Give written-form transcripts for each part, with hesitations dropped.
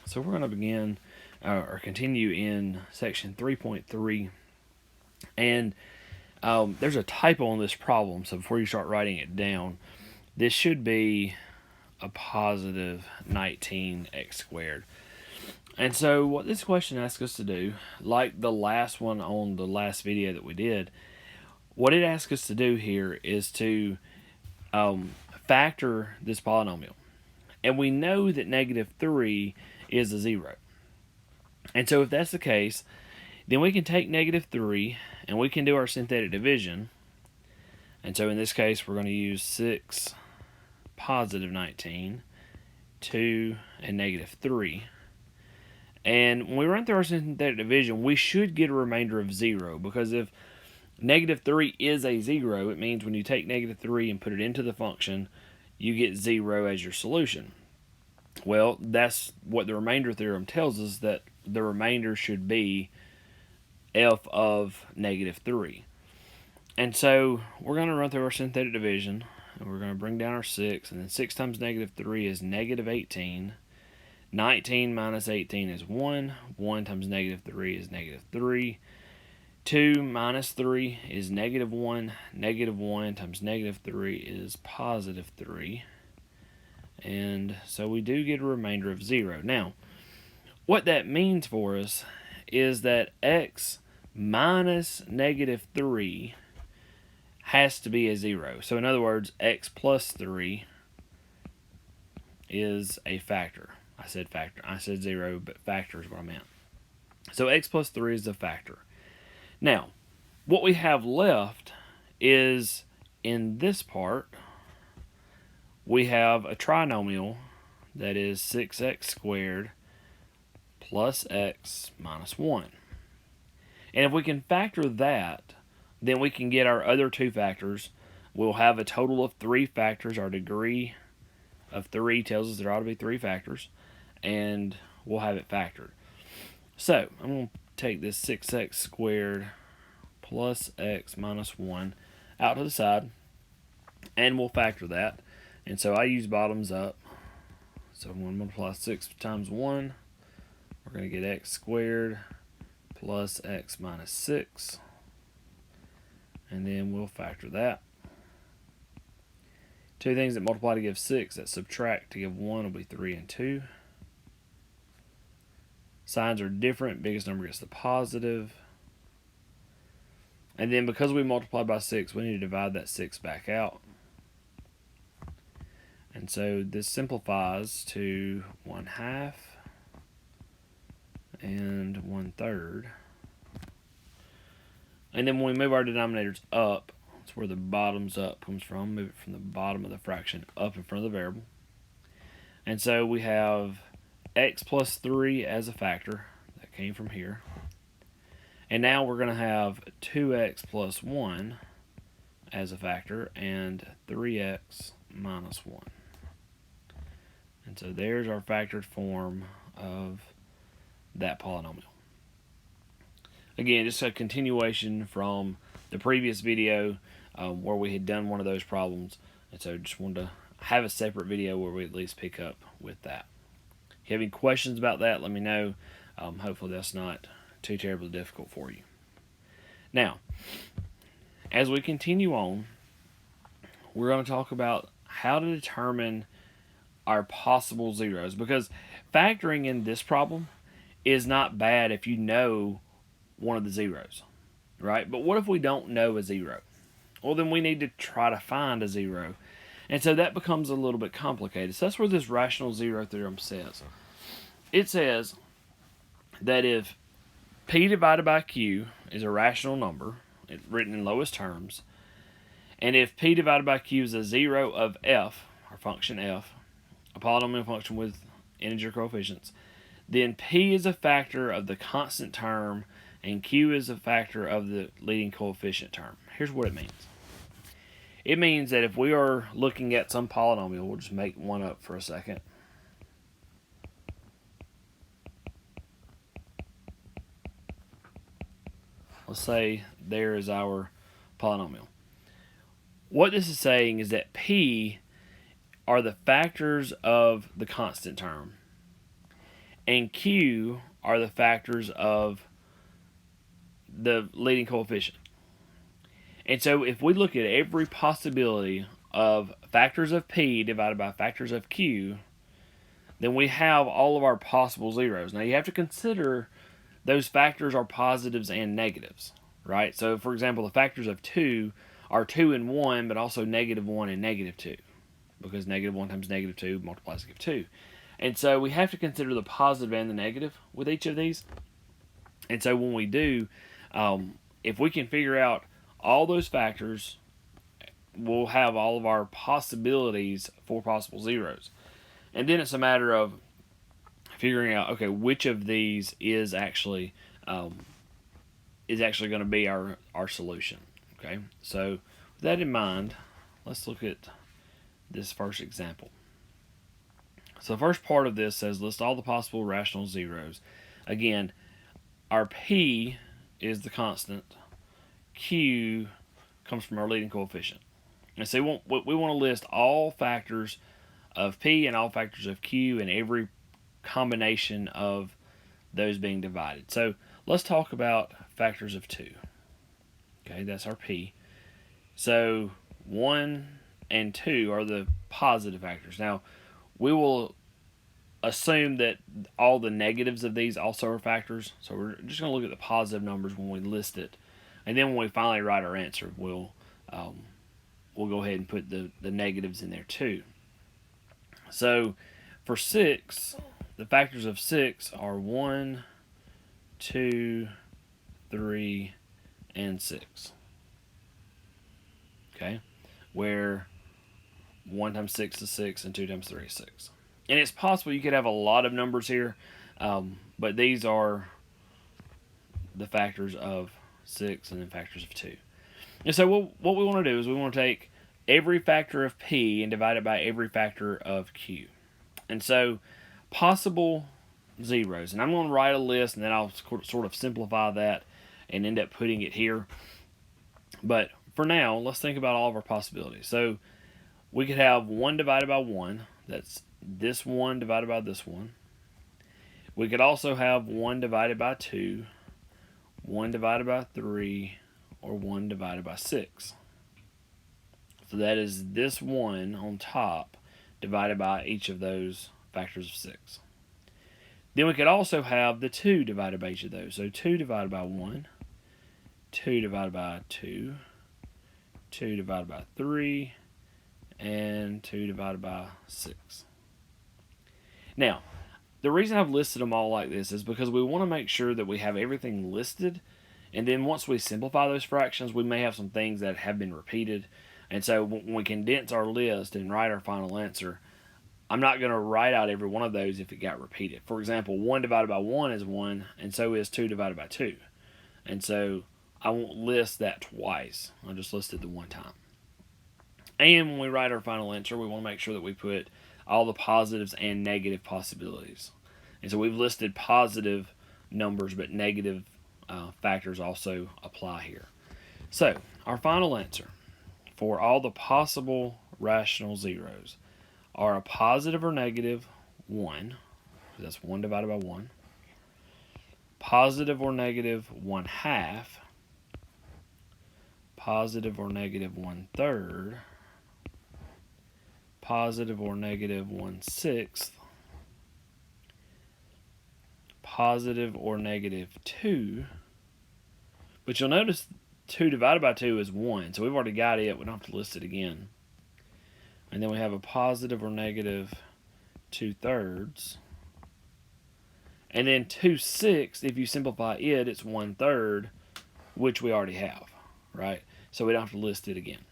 So we're going to begin or continue in section 3.3. And there's a typo on this problem, so before you start writing it down, this should be a positive 19x squared. And so what this question asks us to do, like the last one on the last video that we did, what it asks us to do here is to factor this polynomial. And we know that negative 3 is a 0. And so if that's the case, then we can take negative 3 and we can do our synthetic division. And so in this case, we're going to use 6 positive 19, 2, and negative 3. And when we run through our synthetic division, we should get a remainder of 0, because if negative 3 is a 0, it means when you take negative 3 and put it into the function, you get 0 as your solution. Well, that's what the remainder theorem tells us, that the remainder should be f of negative 3. And so we're going to run through our synthetic division, and we're going to bring down our 6, and then 6 times negative 3 is negative 18. 19 minus 18 is 1. 1 times negative 3 is negative 3. 2 minus 3 is negative 1. Negative 1 times negative 3 is positive 3. And so we do get a remainder of 0. Now, what that means for us is that x minus negative 3 has to be a 0. So in other words, x plus 3 is a factor. I said factor. I said 0, but factor is what I meant. So x plus 3 is a factor. Now, what we have left is, in this part, we have a trinomial that is 6x squared plus x minus 1. And if we can factor that, then we can get our other two factors. We'll have a total of 3 factors. Our degree of 3 tells us there ought to be 3 factors, and we'll have it factored. So I'm going to take this 6x squared plus x minus 1 out to the side, and we'll factor that. And so I use bottoms up. So I'm going to multiply 6 times 1. We're going to get x squared plus x minus 6. And then we'll factor that. Two things that multiply to give 6, that subtract to give 1 will be 3 and 2. Signs are different. Biggest number gets the positive. And then because we multiply by 6, we need to divide that 6 back out. And so this simplifies to 1/2 and 1/3. And then when we move our denominators up, that's where the bottoms up comes from. Move it from the bottom of the fraction up in front of the variable. And so we have x plus 3 as a factor. That came from here. And now we're going to have 2x plus 1 as a factor and 3x minus 1. And so there's our factored form of that polynomial. Again, just a continuation from the previous video where we had done one of those problems. And so just wanted to have a separate video where we at least pick up with that. If you have any questions about that, let me know. Hopefully that's not too terribly difficult for you. Now, as we continue on, we're going to talk about how to determine our possible zeros, because factoring in this problem is not bad if you know one of the zeros, right? But what if we don't know a 0? Well, then we need to try to find a 0. And so that becomes a little bit complicated. So that's where this rational zero theorem says. It says that if p divided by q is a rational number, written in lowest terms, and if p divided by q is a 0 of f, our function f, a polynomial function with integer coefficients, then p is a factor of the constant term and q is a factor of the leading coefficient term. Here's what it means. It means that if we are looking at some polynomial, we'll just make one up for a second. Let's say there is our polynomial. What this is saying is that p are the factors of the constant term, and q are the factors of the leading coefficient. And so if we look at every possibility of factors of p divided by factors of q, then we have all of our possible zeros. Now you have to consider those factors are positives and negatives, right? So for example, the factors of 2 are 2 and 1, but also -1 and -2, because -1 times -2 multiplies to give 2. And so we have to consider the positive and the negative with each of these. And so when we do, if we can figure out all those factors, we'll have all of our possibilities for possible zeros. And then it's a matter of figuring out, okay, which of these is actually going to be our solution. Okay, so with that in mind, let's look at this first example. So the first part of this says list all the possible rational zeros. Again, our p is the constant, q comes from our leading coefficient. And so we want to list all factors of p and all factors of q and every combination of those being divided. So let's talk about factors of 2. Okay, that's our p. So 1 and 2 are the positive factors. Now, we will assume that all the negatives of these also are factors. So we're just going to look at the positive numbers when we list it. And then when we finally write our answer, we'll go ahead and put the negatives in there too. So for 6, the factors of 6 are 1, 2, 3, and 6. Okay, where 1 times 6 is 6 and 2 times 3 is 6. And it's possible you could have a lot of numbers here, but these are the factors of 6 and then factors of 2. And so what we want to do is we want to take every factor of p and divide it by every factor of q. And so possible zeros, and I'm going to write a list and then I'll sort of simplify that and end up putting it here. But for now, let's think about all of our possibilities. So we could have 1 divided by 1. That's this 1 divided by this 1. We could also have 1 divided by 2, 1 divided by 3, or 1 divided by 6. So that is this 1 on top divided by each of those factors of 6. Then we could also have the 2 divided by each of those. So 2 divided by 1, 2 divided by 2, 2 divided by 3, and 2 divided by 6. Now, the reason I've listed them all like this is because we want to make sure that we have everything listed, and then once we simplify those fractions, we may have some things that have been repeated. And so when we condense our list and write our final answer, I'm not going to write out every one of those if it got repeated. For example, 1 divided by 1 is 1, and so is 2 divided by 2. And so I won't list that twice. I'll just list it the one time. And when we write our final answer, we want to make sure that we put all the positives and negative possibilities. And so we've listed positive numbers, but negative factors also apply here. So our final answer for all the possible rational zeros are a positive or negative 1. That's 1 divided by 1. Positive or negative 1/2. Positive or negative 1/3. Positive or negative 1/6. Positive or negative 2. But you'll notice 2 divided by 2 is 1, so we've already got it. We don't have to list it again. And then we have a positive or negative 2/3. And then 2/6, if you simplify it, it's 1/3, which we already have, right? So we don't have to list it again.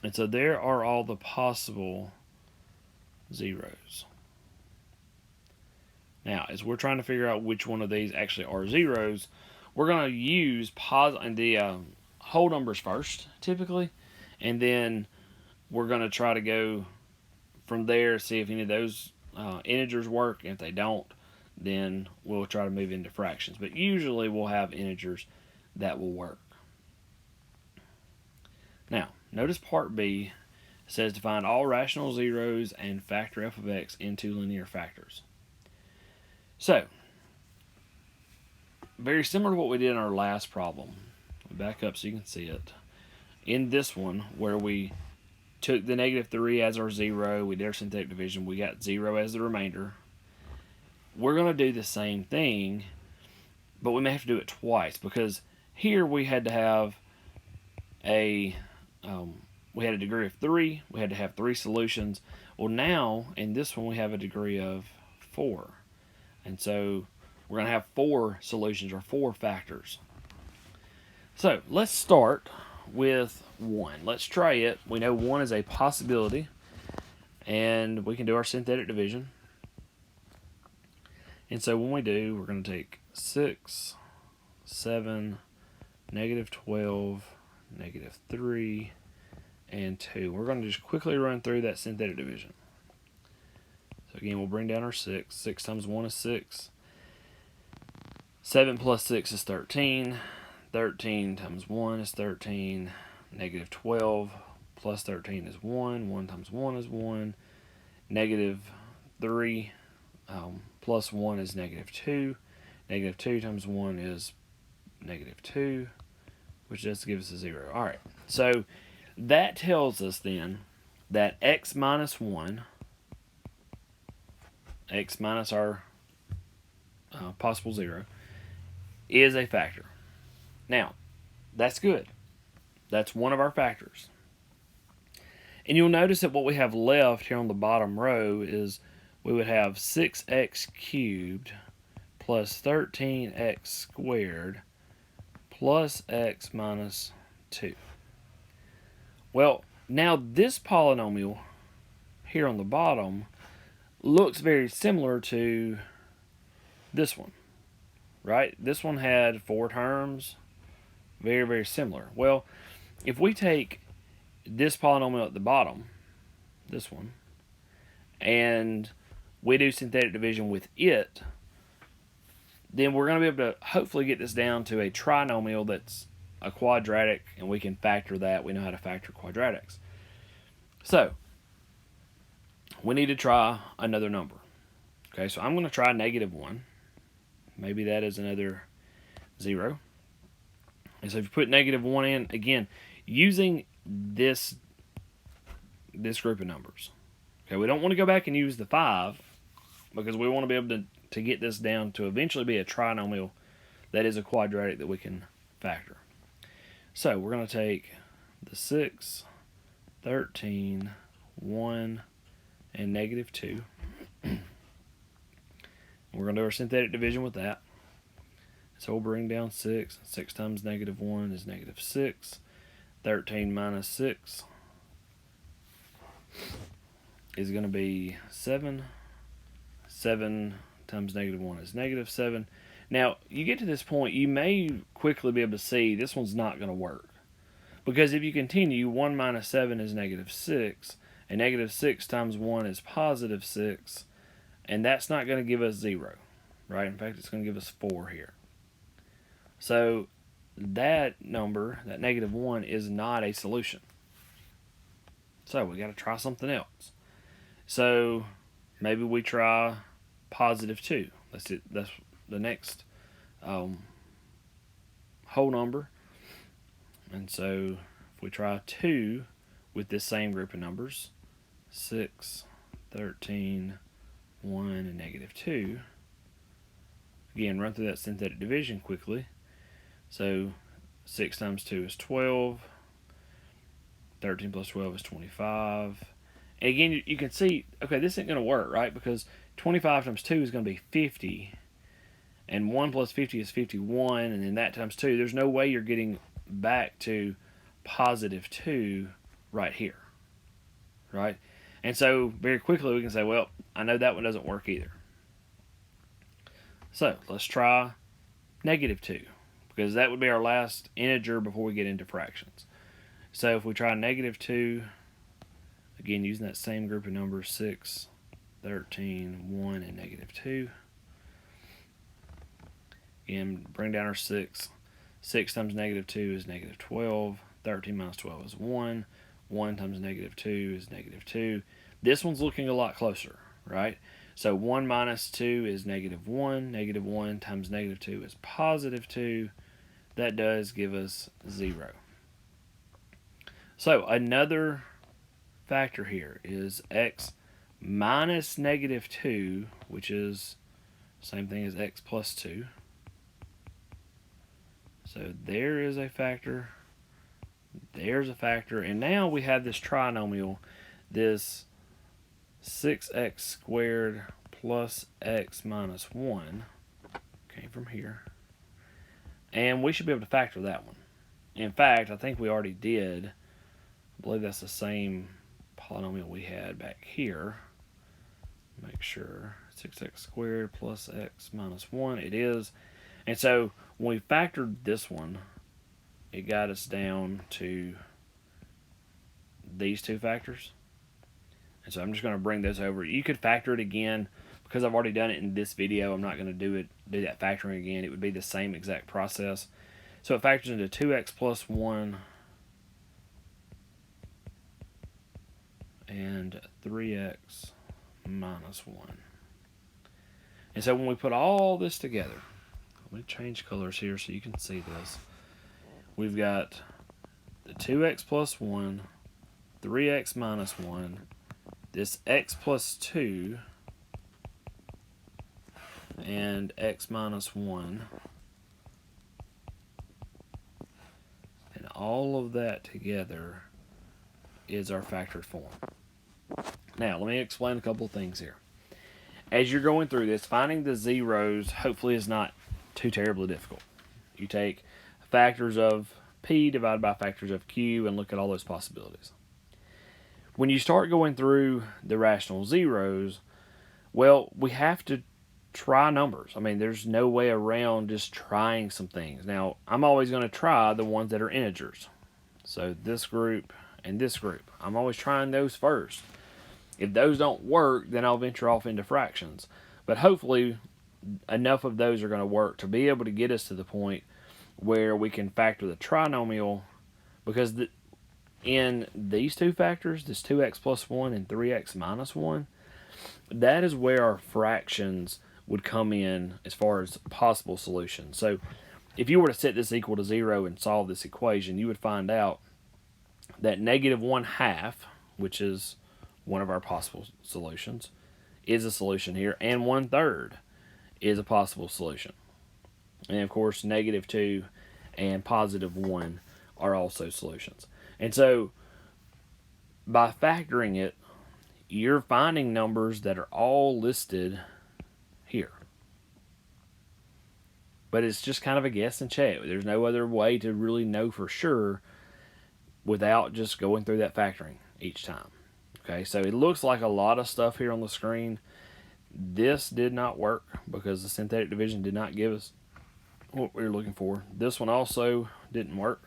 And so there are all the possible zeros. Now, as we're trying to figure out which one of these actually are zeros, we're going to use the whole numbers first, typically, and then we're going to try to go from there, see if any of those integers work. And if they don't, then we'll try to move into fractions. But usually we'll have integers that will work. Now, notice part B says to find all rational zeros and factor f of x into linear factors. So, very similar to what we did in our last problem. Back up so you can see it. In this one, where we took the -3 as our 0, we did our synthetic division, we got 0 as the remainder. We're going to do the same thing, but we may have to do it twice, because here we had to have a degree of 3. We had to have 3 solutions. Well, now in this one we have a degree of 4, and so we're going to have 4 solutions, or 4 factors. So let's start with 1. Let's try it. We know 1 is a possibility, and we can do our synthetic division. And so when we do, we're going to take 6, 7, -12, -3, and 2. We're going to just quickly run through that synthetic division. So again, we'll bring down our 6. 6 times 1 is 6. 7 plus 6 is 13. 13 times 1 is 13. -12 plus 13 is 1. 1 times 1 is 1. -3 plus 1 is -2. -2 times 1 is -2, which just gives us a 0. All right, so that tells us then that x minus 1, x minus our possible 0, is a factor. Now, that's good. That's one of our factors. And you'll notice that what we have left here on the bottom row is we would have 6x cubed plus 13x squared plus x minus 2. Well, now this polynomial here on the bottom looks very similar to this one, right? This one had 4 terms, very, very similar. Well, if we take this polynomial at the bottom, this one, and we do synthetic division with it, then we're going to be able to hopefully get this down to a trinomial that's a quadratic, and we can factor that. We know how to factor quadratics. So, we need to try another number. Okay, so I'm going to try -1. Maybe that is another 0. And so if you put -1 in, again, using this group of numbers. Okay, we don't want to go back and use the 5, because we want to be able to get this down to eventually be a trinomial that is a quadratic that we can factor. So we're going to take the 6, 13, 1, and -2. We're going to do our synthetic division with that. So we'll bring down 6. 6 times -1 is -6. 13 minus 6 is going to be 7. 7 times -1 is -7. Now, you get to this point, you may quickly be able to see this one's not going to work. Because if you continue, 1 minus 7 is -6, and -6 times 1 is +6, and that's not going to give us 0, right? In fact, it's going to give us 4 here. So that number, that -1, is not a solution. So we got to try something else. So maybe we try +2. That's it. That's the next whole number. And so if we try 2 with this same group of numbers, 6, 13, 1, and -2. Again, run through that synthetic division quickly. So 6 times 2 is 12. 13 plus 12 is 25. And again, you can see, okay, this isn't going to work, right? Because 25 times 2 is going to be 50. And 1 plus 50 is 51. And then that times 2. There's no way you're getting back to +2 right here, right? And so very quickly we can say, well, I know that one doesn't work either. So let's try -2, because that would be our last integer before we get into fractions. So if we try -2, again, using that same group of numbers, 6, 13, 1, and -2. Again, bring down our 6. 6 times -2 is -12. 13 minus 12 is 1. 1 times -2 is -2. This one's looking a lot closer, right? So 1 minus 2 is negative 1. Negative 1 times negative 2 is positive 2. That does give us 0. So another factor here is x minus negative 2, which is the same thing as x plus 2. So there is a factor. There's a factor. And now we have this trinomial, this 6x squared plus x minus 1 came from here. And we should be able to factor that one. In fact, I think we already did. I believe that's the same polynomial we had back here. Make sure. 6x squared plus x minus 1. It is. And so when we factored this one, it got us down to these two factors. And so I'm just going to bring those over. You could factor it again. Because I've already done it in this video, I'm not going to do that factoring again. It would be the same exact process. So it factors into 2x plus 1 and 3x minus 1. And so when we put all this together, let me change colors here so you can see this. We've got the 2x plus 1, 3x minus 1, this x plus 2, and x minus 1. And all of that together is our factored form. Now, let me explain a couple things here. As you're going through this, finding the zeros hopefully is not too terribly difficult. You take factors of p divided by factors of q and look at all those possibilities. When you start going through the rational zeros, well, we have to try numbers. I mean, there's no way around just trying some things. Now, I'm always going to try the ones that are integers. So this group and this group. I'm always trying those first. If those don't work, then I'll venture off into fractions. But hopefully, enough of those are going to work to be able to get us to the point where we can factor the trinomial, because in these two factors, this 2x plus 1 and 3x minus 1, that is where our fractions would come in as far as possible solutions. So if you were to set this equal to 0 and solve this equation, you would find out that negative 1/2, which is one of our possible solutions, is a solution here, and 1/3 is a possible solution. And of course, negative 2 and positive 1 are also solutions. And so by factoring it, you're finding numbers that are all listed here. But it's just kind of a guess and check. There's no other way to really know for sure without just going through that factoring each time. Okay, so it looks like a lot of stuff here on the screen. This did not work because the synthetic division did not give us what we were looking for. This one also didn't work.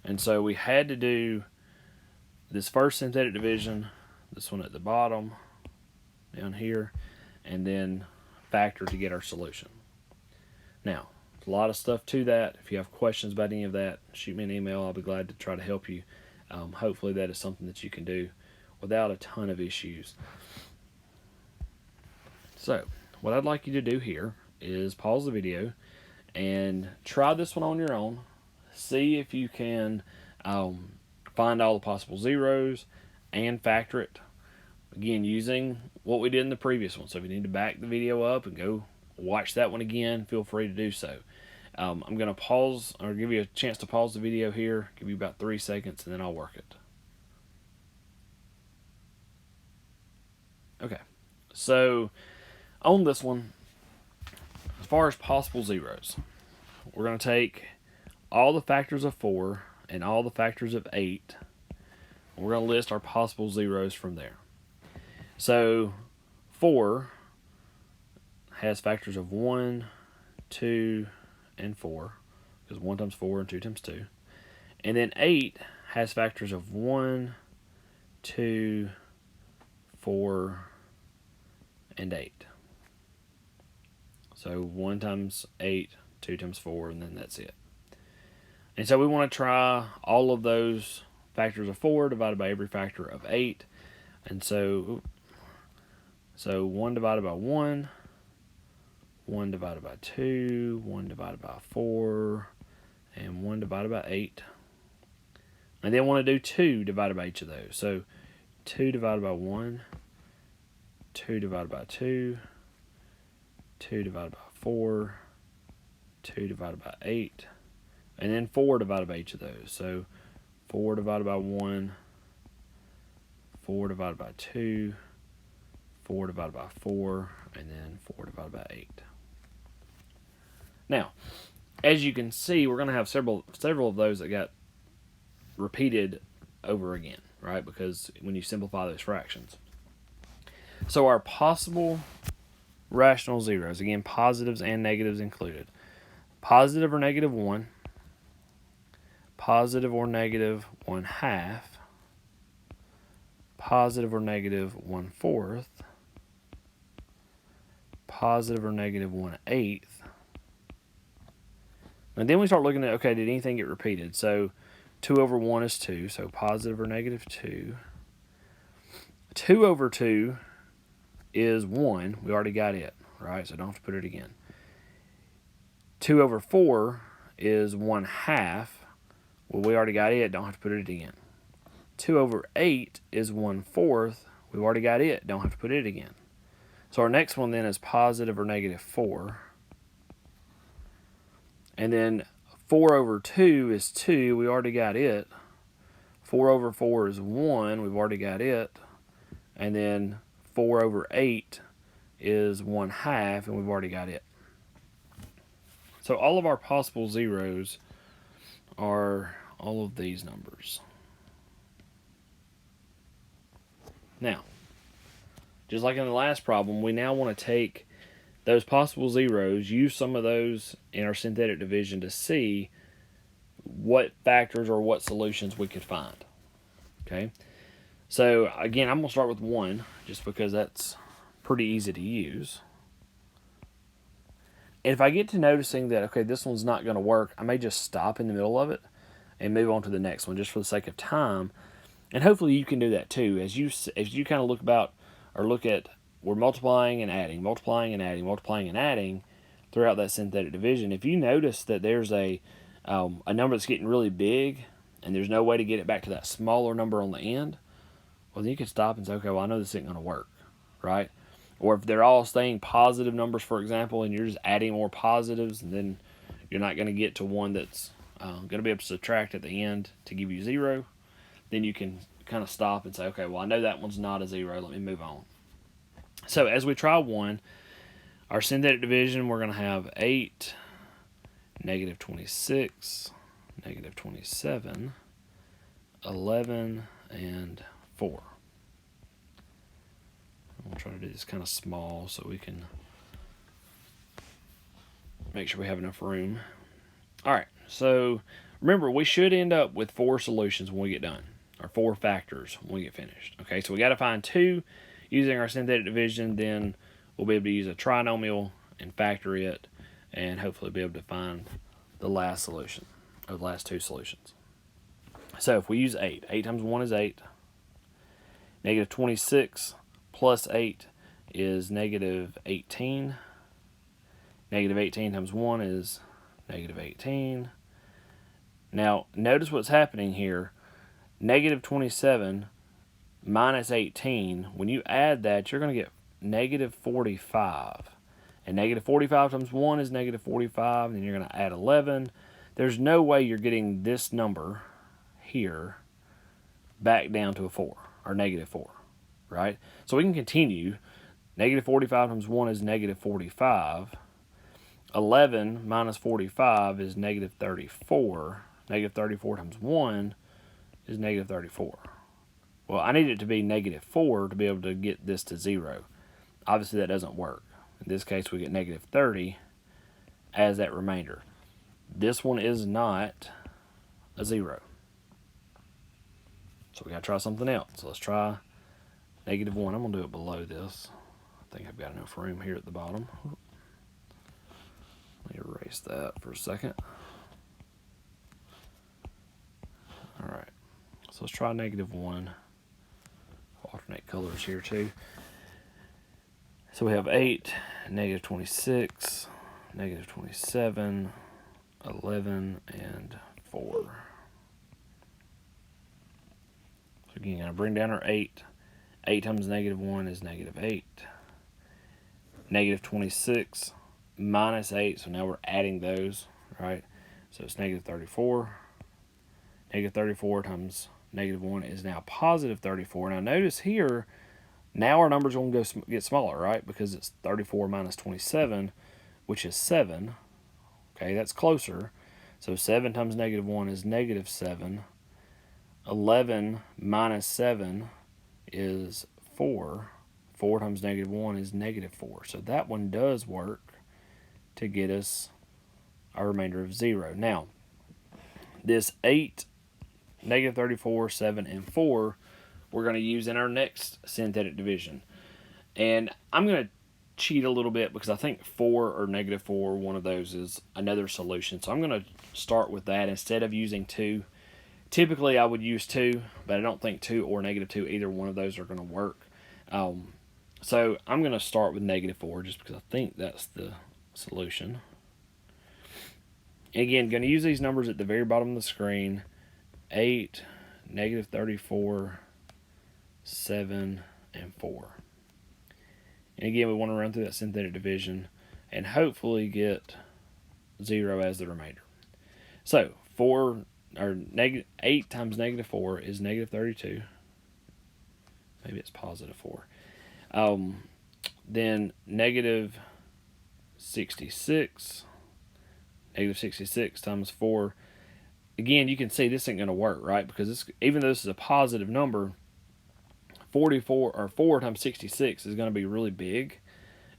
And so we had to do this first synthetic division, this one at the bottom, down here, and then factor to get our solution. Now, a lot of stuff to that. If you have questions about any of that, shoot me an email. I'll be glad to try to help you. Hopefully that is something that you can do without a ton of issues. So, what I'd like you to do here is pause the video and try this one on your own. See if you can find all the possible zeros and factor it. Again, using what we did in the previous one. So if you need to back the video up and go watch that one again, feel free to do so. I'm going to pause, or give you a chance to pause the video here, give you about 3 seconds, and then I'll work it. Okay, so on this one, as far as possible zeros, we're going to take all the factors of 4 and all the factors of 8. We're going to list our possible zeros from there. So 4 has factors of 1, 2, and 4, because 1 times 4 and 2 times 2. And then 8 has factors of 1, 2, 4, and 8. So 1 times 8, 2 times 4, and then that's it. And so we want to try all of those factors of 4 divided by every factor of 8. And so So 1 divided by 1, 1 divided by 2, 1 divided by 4, and 1 divided by 8. And then want to do 2 divided by each of those. So 2 divided by 1, 2 divided by 2, 2 divided by 4, 2 divided by 8, and then 4 divided by each of those. So 4 divided by 1, 4 divided by 2, 4 divided by 4, and then 4 divided by 8. Now, as you can see, we're going to have several of those that got repeated over again, right? Because when you simplify those fractions. So our possible rational zeros, again, positives and negatives included. Positive or negative 1, positive or negative 1/2, positive or negative 1/4, positive or negative 1/8. And then we start looking at, okay, did anything get repeated? So 2 over 1 is 2, so positive or negative 2. 2 over 2 is 1. We already got it, right? So don't have to put it again. 2 over 4 is 1/2. Well, we already got it. Don't have to put it again. 2 over 8 is 1/4. We've already got it. Don't have to put it again. So our next one then is positive or negative 4. And then 4 over 2 is 2. We already got it. 4 over 4 is 1. We've already got it. And then 4 over 8 is 1/2, and we've already got it. So all of our possible zeros are all of these numbers. Now, just like in the last problem, we now want to take those possible zeros, use some of those in our synthetic division to see what factors or what solutions we could find. Okay? So again, I'm going to start with 1 just because that's pretty easy to use. And if I get to noticing that, okay, this one's not going to work, I may just stop in the middle of it and move on to the next one just for the sake of time. And hopefully you can do that too. As you kind of look at we're multiplying and adding, multiplying and adding, multiplying and adding throughout that synthetic division. If you notice that there's a number that's getting really big and there's no way to get it back to that smaller number on the end, well, then you can stop and say, okay, well, I know this isn't going to work, right? Or if they're all staying positive numbers, for example, and you're just adding more positives, and then you're not going to get to one that's going to be able to subtract at the end to give you 0, then you can kind of stop and say, okay, well, I know that one's not a 0. Let me move on. So as we try 1, our synthetic division, we're going to have 8, negative 26, negative 27, 11, and 4. We'll try to do this kind of small so we can make sure we have enough room. All right, so remember, we should end up with 4 solutions when we get done, or 4 factors when we get finished. Okay, so we got to find 2 using our synthetic division, then we'll be able to use a trinomial and factor it, and hopefully be able to find the last solution, or the last 2 solutions. So if we use 8, 8 times 1 is 8. Negative 26 plus 8 is negative 18. Negative 18 times 1 is negative 18. Now, notice what's happening here. Negative 27 minus 18, when you add that, you're going to get negative 45. And negative 45 times 1 is negative 45, and then you're going to add 11. There's no way you're getting this number here back down to a 4, or negative 4, right? So we can continue. Negative 45 times 1 is negative 45. 11 minus 45 is negative 34. Negative 34 times 1 is negative 34. Well, I need it to be negative 4 to be able to get this to 0. Obviously, that doesn't work. In this case, we get negative 30 as that remainder. This one is not a 0. So we got to try something else. So let's try negative 1. I'm going to do it below this. I think I've got enough room here at the bottom. Let me erase that for a second. All right. So let's try negative 1. Alternate colors here too. So we have 8, negative 26, negative 27, 11, and 4. So again, I bring down our 8. 8 times negative 1 is negative 8. Negative 26 minus 8, so now we're adding those, right? So it's negative 34. Negative 34 times negative 1 is now positive 34. Now notice here, now our number's going to get smaller, right? Because it's 34 minus 27, which is 7. Okay, that's closer. So 7 times negative 1 is negative 7. 11 minus 7 is 4. 4 times negative 1 is negative 4. So that one does work to get us our remainder of 0. Now, this 8, negative 34, 7, and 4, we're going to use in our next synthetic division. And I'm going to cheat a little bit because I think 4 or negative 4, one of those is another solution. So I'm going to start with that instead of using 2. Typically, I would use 2, but I don't think 2 or negative 2, either one of those are going to work. So I'm going to start with negative 4 just because I think that's the solution. And again, going to use these numbers at the very bottom of the screen. 8, negative 34, 7, and 4. And again, we want to run through that synthetic division and hopefully get 0 as the remainder. So 8 times negative 4 is negative 32. Maybe it's positive 4. Then negative 66. Negative 66 times 4. Again, you can see this ain't going to work, right? Because even though this is a positive number, 44 or 4 times 66 is going to be really big.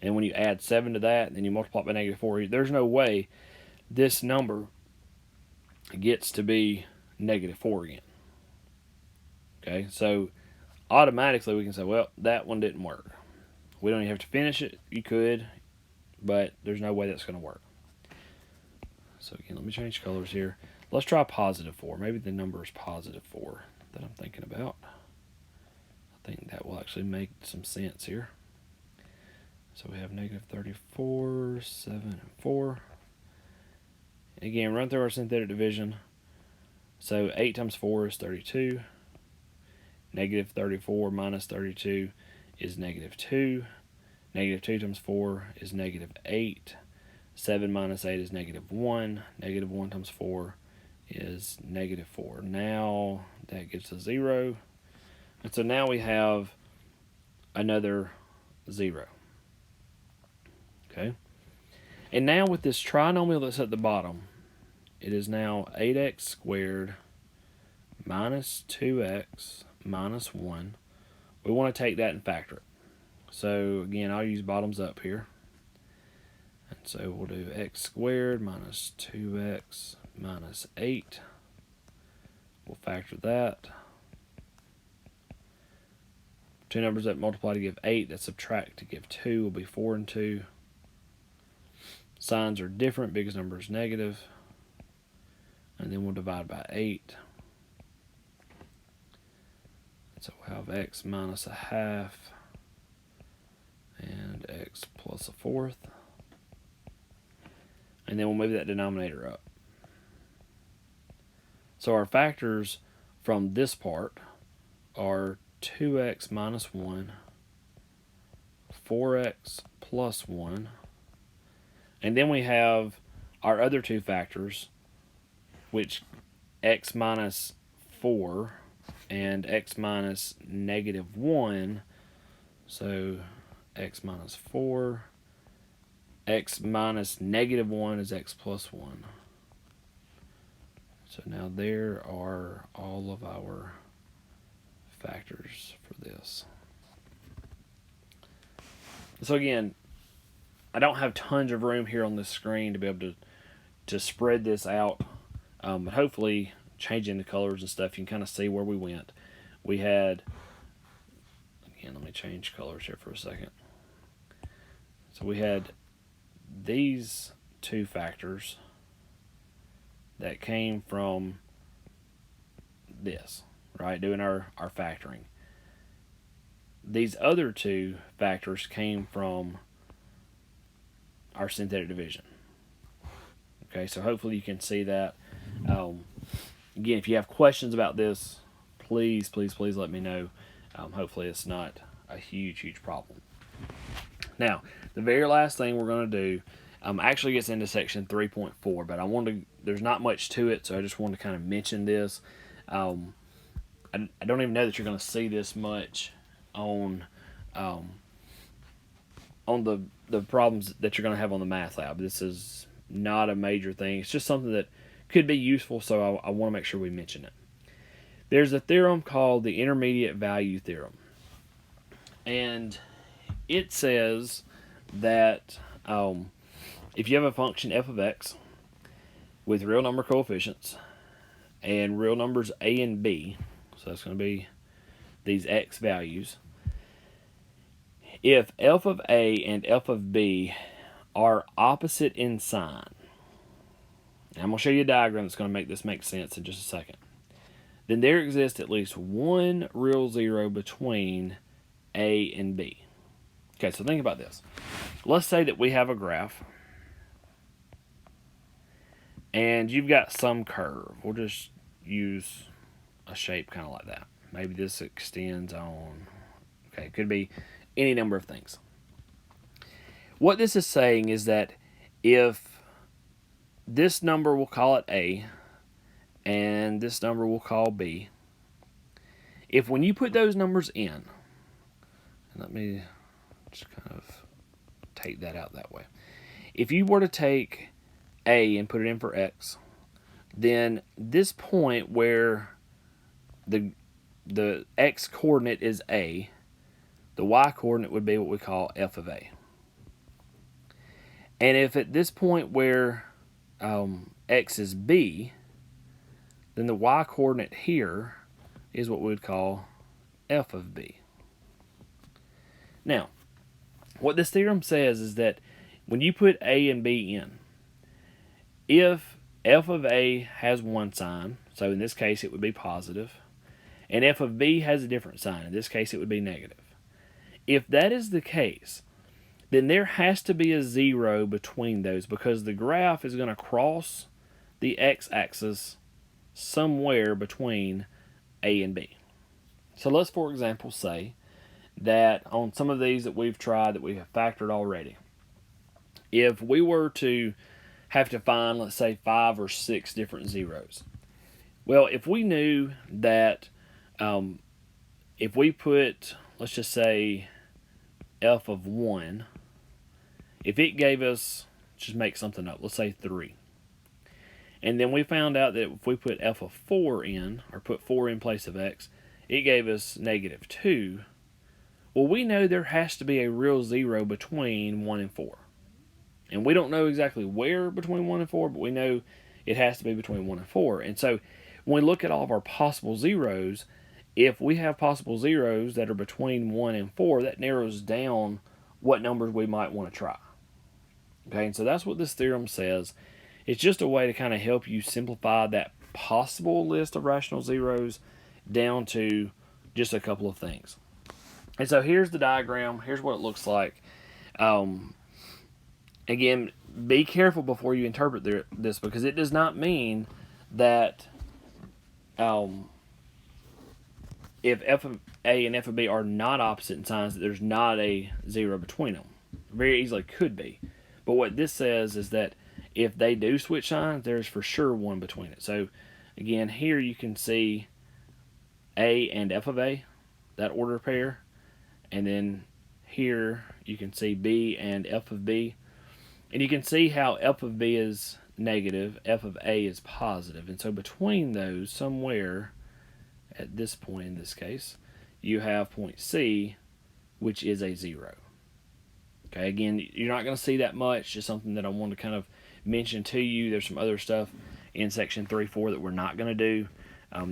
And when you add 7 to that, and then you multiply it by negative 4, there's no way this number gets to be negative 4 again. Okay, so automatically we can say, well, that one didn't work. We don't even have to finish it. You could, but there's no way that's going to work. So again, let me change colors here. Let's try positive 4. Maybe the number is positive 4 that I'm thinking about. I think that will actually make some sense here. So we have negative 34, 7, and 4. Again, run through our synthetic division. So 8 times 4 is 32. Negative 34 minus 32 is negative 2. Negative 2 times 4 is negative 8. 7 minus 8 is negative 1. Negative 1 times 4 is negative 4. Now that gets a 0. And so now we have another 0. Okay. And now with this trinomial that's at the bottom, it is now 8x squared minus 2x minus 1. We want to take that and factor it. So again, I'll use bottoms up here. And so we'll do x squared minus 2x minus 8. We'll factor that. Two numbers that multiply to give 8, that subtract to give 2 will be 4 and 2. Signs are different. Biggest number is negative. And then we'll divide by 8. So we'll have x minus a half and x plus a fourth. And then we'll move that denominator up. So our factors from this part are 2x minus 1, 4x plus 1, and then we have our other two factors, which x minus 4 and x minus negative 1. So x minus 4, x minus negative 1 is x plus 1. So now there are all of our factors for this. So again, I don't have tons of room here on this screen to be able to spread this out, but hopefully changing the colors and stuff, you can kind of see where we went. We had, again, let me change colors here for a second. So we had these two factors that came from this, right, doing our factoring. these other two factors came from our synthetic division. Okay, so hopefully you can see that. Again, if you have questions about this, please let me know. Hopefully it's not a huge problem. Now, the very last thing we're going to do actually gets into section 3.4, but there's not much to it, so I just wanted to kind of mention this. I don't even know that you're going to see this much on the problems that you're going to have on the math lab. This is not a major thing. It's just something that could be useful, so I want to make sure we mention it. There's a theorem called the intermediate value theorem, and it says that if you have a function f of x with real number coefficients and real numbers a and b, so that's going to be these x values, if f of a and f of b are opposite in sign, and I'm going to show you a diagram that's going to make this make sense in just a second, then there exists at least one real zero between a and b. Okay, so think about this. Let's say that we have a graph, and you've got some curve. We'll just use a shape kind of like that. Maybe this extends on, okay, it could be any number of things. What this is saying is that if this number, we'll call it A, and this number we'll call B, if when you put those numbers in, and let me just kind of take that out that way. If you were to take A and put it in for X, then this point where the X coordinate is A, the Y coordinate would be what we call f of A. And if at this point where X is B, then the Y coordinate here is what we would call f of B. Now, what this theorem says is that when you put A and B in, if f of A has one sign, so in this case it would be positive, and f of B has a different sign, in this case it would be negative. If that is the case, then there has to be a zero between those, because the graph is going to cross the x-axis somewhere between A and B. So let's, for example, say that on some of these that we've tried, that we have factored already, if we were to have to find, let's say, 5 or 6 different zeros, well, if we knew that if we put, let's just say, f of 1, if it gave us, just make something up, let's say 3, and then we found out that if we put f of 4 in, or put 4 in place of x, it gave us negative 2, well, we know there has to be a real zero between 1 and 4. And we don't know exactly where between 1 and 4, but we know it has to be between 1 and 4. And so when we look at all of our possible zeros, if we have possible zeros that are between 1 and 4, that narrows down what numbers we might want to try. Okay, and so that's what this theorem says. It's just a way to kind of help you simplify that possible list of rational zeros down to just a couple of things. And so here's the diagram. Here's what it looks like. Again, be careful before you interpret this, because it does not mean that if f of A and f of B are not opposite in signs, that there's not a zero between them. Very easily could be. But what this says is that if they do switch signs, there's for sure one between it. So again, here you can see A and f of A, that order pair. And then here you can see B and f of B. And you can see how f of B is negative, f of A is positive. And so between those, somewhere at this point in this case, you have point C, which is a 0. Okay, again, you're not going to see that much, just something that I want to kind of mention to you. There's some other stuff in section 3.4 that we're not going to do.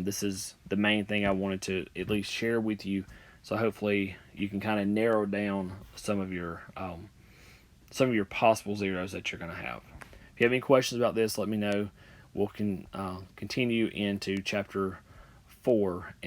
This is the main thing I wanted to at least share with you, so hopefully you can kind of narrow down some of your possible zeros that you're going to have. If you have any questions about this, let me know. We'll continue into chapter 4.